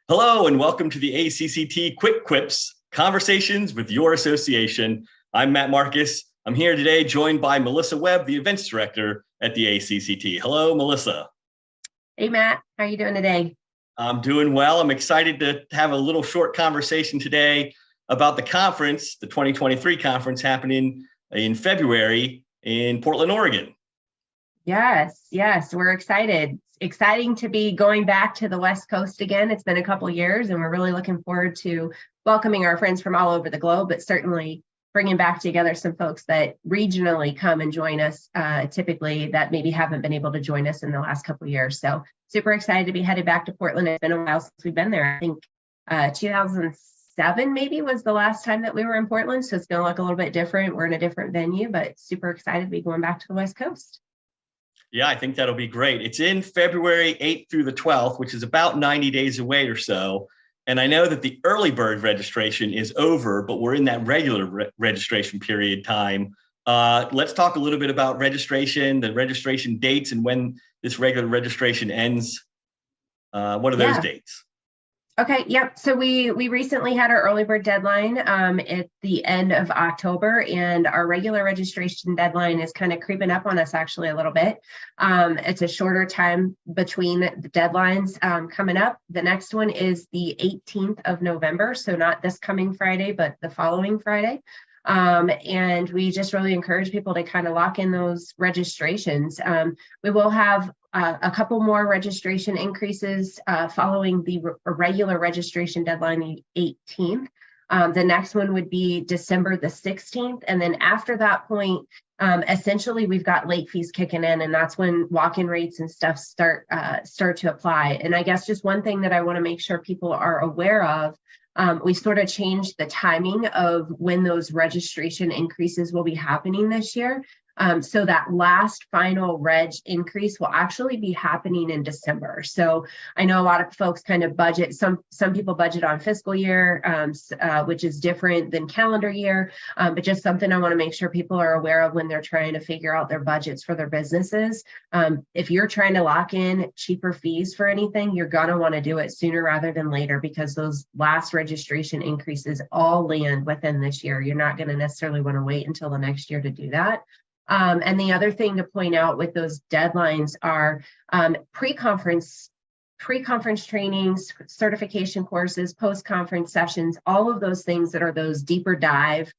Hello and welcome to the ACCT Quick Quips, Conversations with Your Association. I'm Matt Marcus. I'm here today joined by Melissa Webb, the Events Director at the ACCT. Hello, Melissa. Hey, Matt. How are you doing today? I'm doing well. I'm excited to have a little short conversation today about the conference, the 2023 conference happening in February in Portland, Oregon. Yes, we're excited. Exciting to be going back to the West Coast again. It's been a couple of years and we're really looking forward to welcoming our friends from all over the globe, but certainly bringing back together some folks that regionally come and join us typically that maybe haven't been able to join us in the last couple of years. So super excited to be headed back to Portland. It's been a while since we've been there. I think 2007 maybe was the last time that we were in Portland. So it's going to look a little bit different. We're in a different venue, but super excited to be going back to the West Coast. Yeah, I think that'll be great. It's in February 8th through the 12th, which is about 90 days away or so. And I know that the early bird registration is over, but we're in that regular registration period time. Let's talk a little bit about registration, the registration dates, and when this regular registration ends. What are those dates? Okay, yep. So we recently had our early bird deadline at the end of October, and our regular registration deadline is kind of creeping up on us actually a little bit. It's a shorter time between the deadlines coming up. The next one is the 18th of November, so not this coming Friday, but the following Friday. And we just really encourage people to kind of lock in those registrations. We will have a couple more registration increases following the regular registration deadline, the 18th. The next one would be December the 16th. And then after that point, essentially we've got late fees kicking in, and that's when walk-in rates and stuff start to apply. And I guess just one thing that I want to make sure people are aware of, we sort of changed the timing of when those registration increases will be happening this year. So that last final reg increase will actually be happening in December. So I know a lot of folks kind of budget, some people budget on fiscal year, which is different than calendar year, but just something I want to make sure people are aware of when they're trying to figure out their budgets for their businesses. If you're trying to lock in cheaper fees for anything, you're going to want to do it sooner rather than later, because those last registration increases all land within this year. You're not going to necessarily want to wait until the next year to do that. And the other thing to point out with those deadlines are pre-conference trainings, certification courses, post-conference sessions, all of those things that are those deeper dive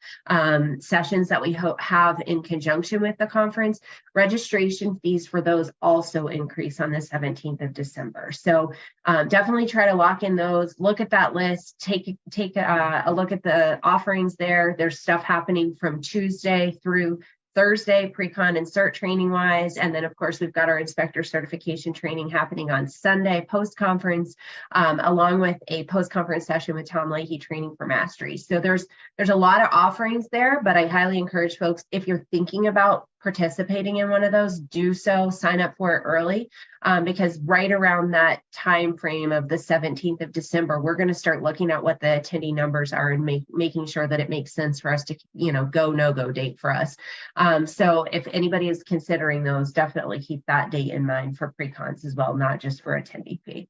sessions that we have in conjunction with the conference. Registration fees for those also increase on the 17th of December. So definitely try to lock in those, look at that list, take a look at the offerings there. There's stuff happening from Tuesday through Thursday, pre-con and cert training wise. And then of course, we've got our inspector certification training happening on Sunday post-conference, along with a post-conference session with Tom Leahy training for mastery. So there's a lot of offerings there, but I highly encourage folks, if you're thinking about participating in one of those, do so, sign up for it early, because right around that time frame of the 17th of December, we're going to start looking at what the attendee numbers are and making sure that it makes sense for us to, go, no-go date for us. So if anybody is considering those, definitely keep that date in mind for pre-cons as well, not just for attendee fee.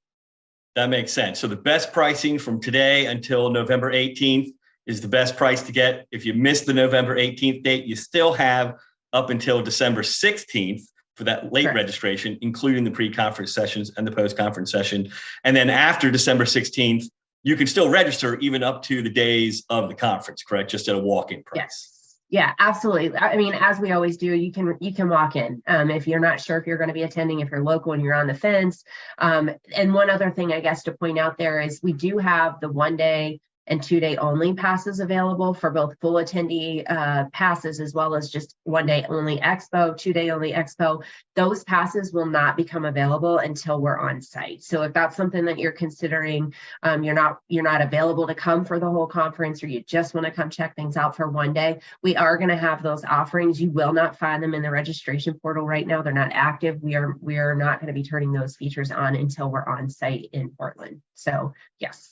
That makes sense. So the best pricing from today until November 18th is the best price to get. If you miss the November 18th date, you still have up until December 16th for that late registration, including the pre-conference sessions and the post-conference session. And then after December 16th, you can still register even up to the days of the conference, correct? Just at a walk-in price. Yes. Yeah, absolutely. I mean, as we always do, you can walk in if you're not sure if you're going to be attending, if you're local and you're on the fence. And one other thing I guess to point out there is we do have the 1 day and 2 day only passes available for both full attendee passes as well as just 1 day only expo, 2 day only expo. Those passes will not become available until we're on site. So if that's something that you're considering, you're not available to come for the whole conference, or you just want to come check things out for 1 day, we are going to have those offerings. You will not find them in the registration portal right now. They're not active. We are not going to be turning those features on until we're on site in Portland. So yes.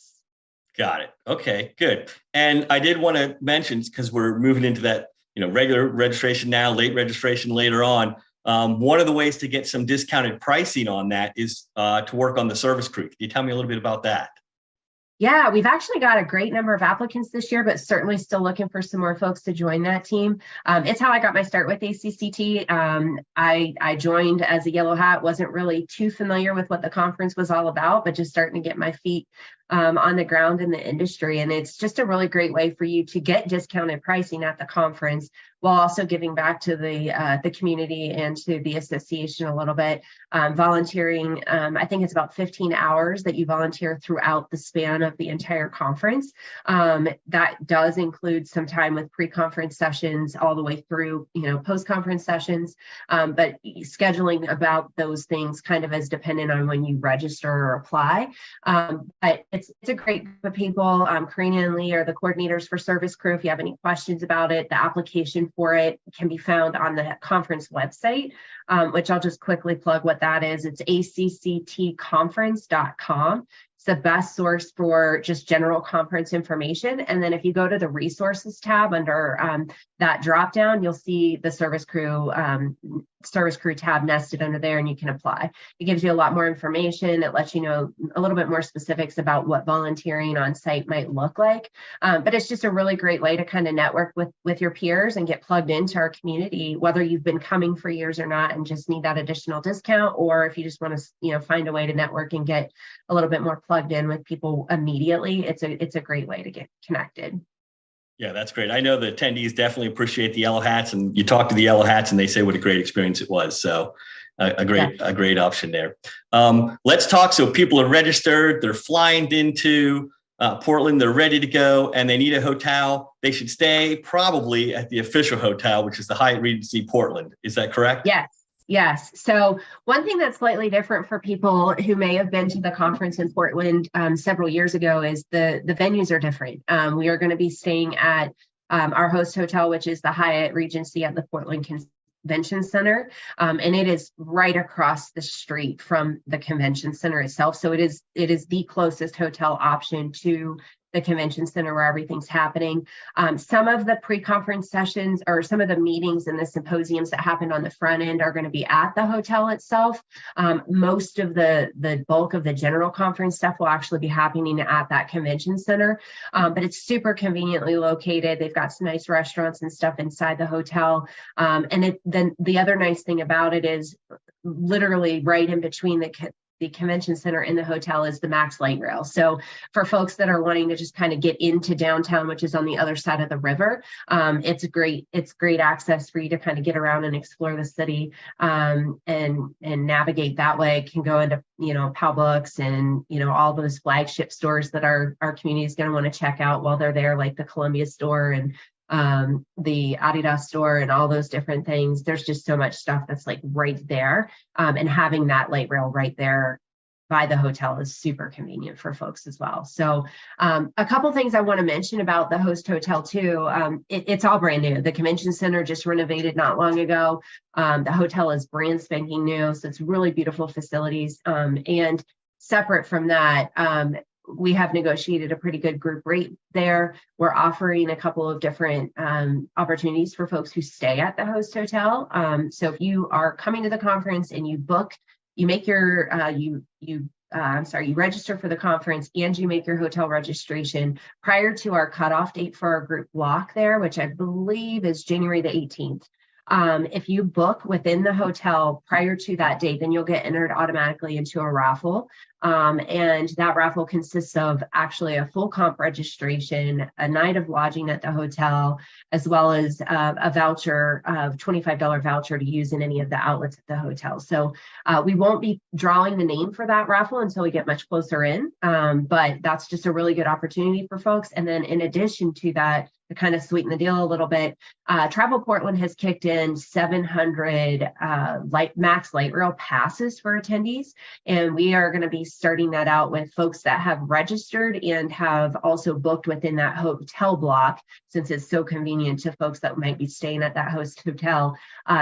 Got it. Okay, good. And I did want to mention, because we're moving into that, regular registration now, late registration later on. One of the ways to get some discounted pricing on that is to work on the service crew. Can you tell me a little bit about that? Yeah, we've actually got a great number of applicants this year, but certainly still looking for some more folks to join that team. It's how I got my start with ACCT. I joined as a yellow hat, wasn't really too familiar with what the conference was all about, but just starting to get my feet on the ground in the industry. And it's just a really great way for you to get discounted pricing at the conference while also giving back to the community and to the association a little bit. Volunteering, I think it's about 15 hours that you volunteer throughout the span of the entire conference. That does include some time with pre-conference sessions all the way through, post-conference sessions, but scheduling about those things kind of as dependent on when you register or apply. But it's a great group of people. Karina and Lee are the coordinators for Service Crew. If you have any questions about it, the application for it can be found on the conference website, which I'll just quickly plug what that is. It's acctconference.com. It's the best source for just general conference information. And then if you go to the resources tab under that drop down, you'll see the Service Crew tab nested under there, and you can apply. It gives you a lot more information. It lets you know a little bit more specifics about what volunteering on site might look like. But it's just a really great way to kind of network with your peers and get plugged into our community, whether you've been coming for years or not and just need that additional discount, or if you just want to find a way to network and get a little bit more plugged in with people immediately. It's a great way to get connected. Yeah, that's great. I know the attendees definitely appreciate the Yellow Hats, and you talk to the Yellow Hats and they say what a great experience it was. So a great option there. Let's talk. So people are registered, they're flying into Portland, they're ready to go, and they need a hotel. They should stay probably at the official hotel, which is the Hyatt Regency Portland. Is that correct? Yes. So one thing that's slightly different for people who may have been to the conference in Portland several years ago is the venues are different. We are going to be staying at our host hotel, which is the Hyatt Regency at the Portland Convention Center. And it is right across the street from the convention center itself. So it is the closest hotel option to the convention center where everything's happening. Some of the pre-conference sessions or some of the meetings and the symposiums that happened on the front end are going to be at the hotel itself. Most of the bulk of the general conference stuff will actually be happening at that convention center, but it's super conveniently located. They've got some nice restaurants and stuff inside the hotel. And then the other nice thing about it is literally right in between the convention center and the hotel is the Max Light Rail. So for folks that are wanting to just kind of get into downtown, which is on the other side of the river, it's great access for you to kind of get around and explore the city and navigate that way. Can go into Publix and all those flagship stores that our community is going to want to check out while they're there, like the Columbia store and the Adidas store and all those different things. There's just so much stuff that's like right there. And having that light rail right there by the hotel is super convenient for folks as well. So a couple things I want to mention about the host hotel too. It's all brand new. The convention center just renovated not long ago. The hotel is brand spanking new. So it's really beautiful facilities. And separate from that, we have negotiated a pretty good group rate there. We're offering a couple of different opportunities for folks who stay at the host hotel. So if you are coming to the conference and you book, you make your, you register for the conference and you make your hotel registration prior to our cutoff date for our group block there, which I believe is January the 18th. If you book within the hotel prior to that date, then you'll get entered automatically into a raffle. And that raffle consists of actually a full comp registration, a night of lodging at the hotel, as well as a voucher of $25 voucher to use in any of the outlets at the hotel. So we won't be drawing the name for that raffle until we get much closer in, but that's just a really good opportunity for folks. And then in addition to that, to kind of sweeten the deal a little bit, Travel Portland has kicked in 700 Max Light Rail passes for attendees, and we are going to be starting that out with folks that have registered and have also booked within that hotel block. Since it's so convenient to folks that might be staying at that host hotel,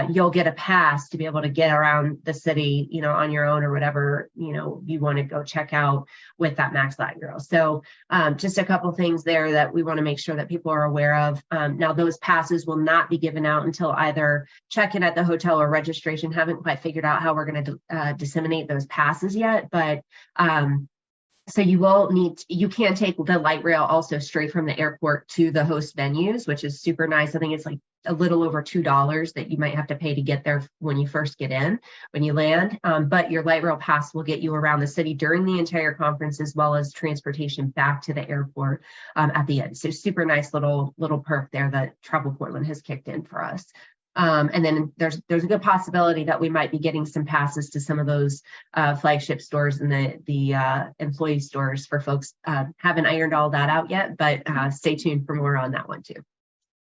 you'll get a pass to be able to get around the city, on your own or whatever, you want to go check out with that Max Light Rail. So just a couple things there that we want to make sure that people are aware of. Now, those passes will not be given out until either check-in at the hotel or registration. Haven't quite figured out how we're going to disseminate those passes yet, but So you can take the light rail also straight from the airport to the host venues, which is super nice. I think it's like a little over $2 that you might have to pay to get there when you first get in, when you land. But your light rail pass will get you around the city during the entire conference, as well as transportation back to the airport at the end. So super nice little perk there that Travel Portland has kicked in for us. And then there's a good possibility that we might be getting some passes to some of those flagship stores and the employee stores for folks. Haven't ironed all that out yet, but stay tuned for more on that one too.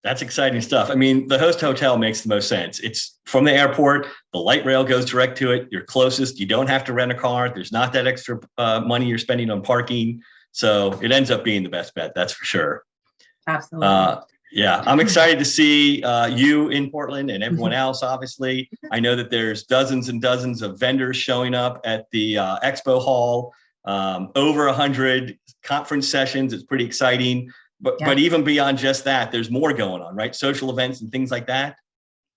That's exciting stuff. I mean, the host hotel makes the most sense. It's from the airport. The light rail goes direct to it. You're closest. You don't have to rent a car. There's not that extra money you're spending on parking. So it ends up being the best bet. That's for sure. Absolutely. Yeah, I'm excited to see you in Portland and everyone else, obviously. I know that there's dozens and dozens of vendors showing up at the expo hall, over 100 conference sessions. It's pretty exciting. But even beyond just that, there's more going on, right? Social events and things like that.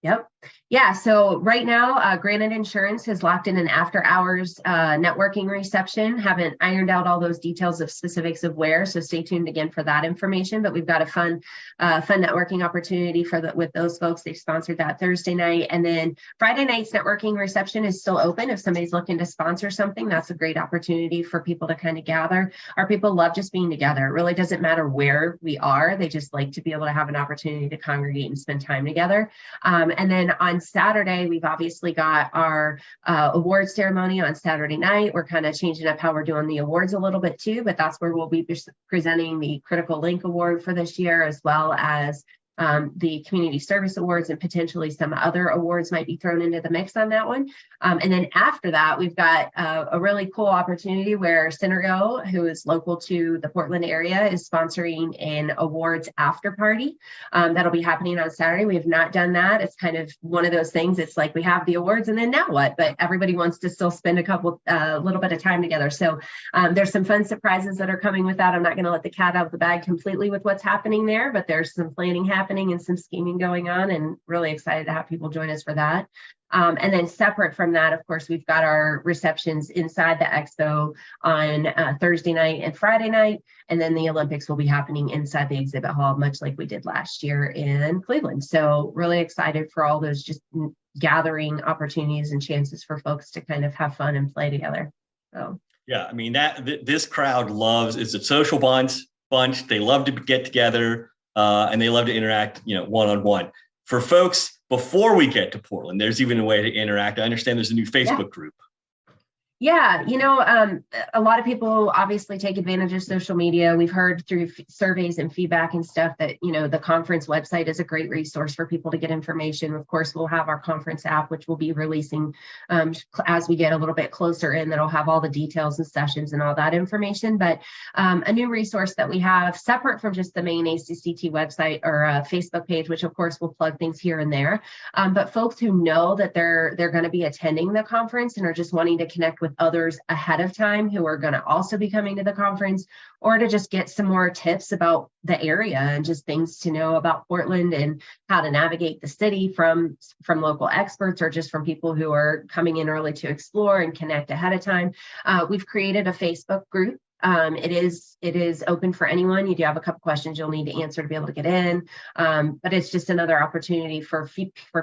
Yep. Yeah. So right now, Granite Insurance has locked in an after hours networking reception. Haven't ironed out all those details of specifics of where. So stay tuned again for that information. But we've got a fun networking opportunity with those folks. They sponsored that Thursday night. And then Friday night's networking reception is still open. If somebody's looking to sponsor something, that's a great opportunity for people to kind of gather. Our people love just being together. It really doesn't matter where we are. They just like to be able to have an opportunity to congregate and spend time together. And then on Saturday, we've obviously got our awards ceremony on Saturday night. We're kind of changing up how we're doing the awards a little bit too, but that's where we'll be presenting the Critical Link Award for this year, as well as the Community Service Awards, and potentially some other awards might be thrown into the mix on that one. And then after that, we've got a really cool opportunity where Synergo, who is local to the Portland area, is sponsoring an awards after party. That'll be happening on Saturday. We have not done that. It's kind of one of those things. It's like we have the awards and then now what? But everybody wants to still spend a little bit of time together. So there's some fun surprises that are coming with that. I'm not going to let the cat out of the bag completely with what's happening there, but there's some planning happening and some scheming going on, and really excited to have people join us for that. And then separate from that, of course, we've got our receptions inside the expo on Thursday night and Friday night. And then the Olympics will be happening inside the exhibit hall, much like we did last year in Cleveland. So really excited for all those just gathering opportunities and chances for folks to kind of have fun and play together. So yeah, I mean, this crowd it's a social bunch. They love to get together. And they love to interact, one-on-one. For folks, before we get to Portland, there's even a way to interact. I understand there's a new Facebook group. Yeah, a lot of people obviously take advantage of social media. We've heard through surveys and feedback and stuff that, the conference website is a great resource for people to get information. Of course, we'll have our conference app, which we'll be releasing as we get a little bit closer in, that'll have all the details and sessions and all that information. But a new resource that we have separate from just the main ACCT website or Facebook page, which of course will plug things here and there. But folks who know that they're going to be attending the conference and are just wanting to connect with others ahead of time who are going to also be coming to the conference, or to just get some more tips about the area and just things to know about Portland and how to navigate the city from local experts, or just from people who are coming in early to explore and connect ahead of time. We've created a Facebook group. It is open for anyone. You do have a couple questions you'll need to answer to be able to get in, but it's just another opportunity for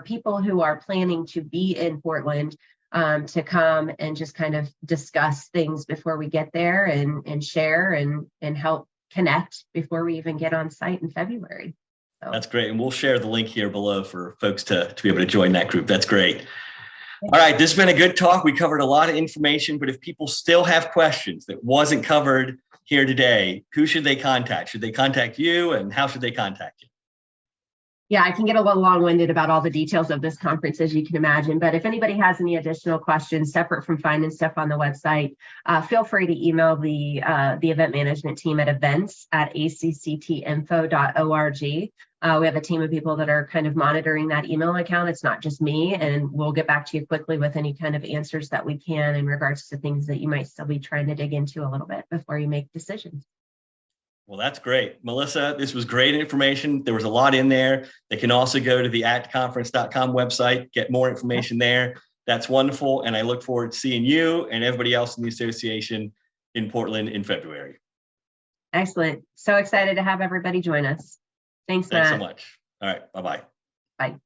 people who are planning to be in Portland to come and just kind of discuss things before we get there, and share and help connect before we even get on site in February. So that's great. And we'll share the link here below for folks to be able to join that group. That's great. All right, this has been a good talk. We covered a lot of information, but if people still have questions that wasn't covered here today, who should they contact? Should they contact you, and how should they contact you? Yeah, I can get a little long-winded about all the details of this conference, as you can imagine. But if anybody has any additional questions separate from finding stuff on the website, feel free to email the event management team at events@acccinfo.org. We have a team of people that are kind of monitoring that email account. It's not just me, and we'll get back to you quickly with any kind of answers that we can in regards to things that you might still be trying to dig into a little bit before you make decisions. Well, that's great. Melissa, this was great information. There was a lot in there. They can also go to the actconference.com website, get more information there. That's wonderful. And I look forward to seeing you and everybody else in the association in Portland in February. Excellent. So excited to have everybody join us. Thanks, Thanks so Matt. much. All right. Bye-bye. Bye.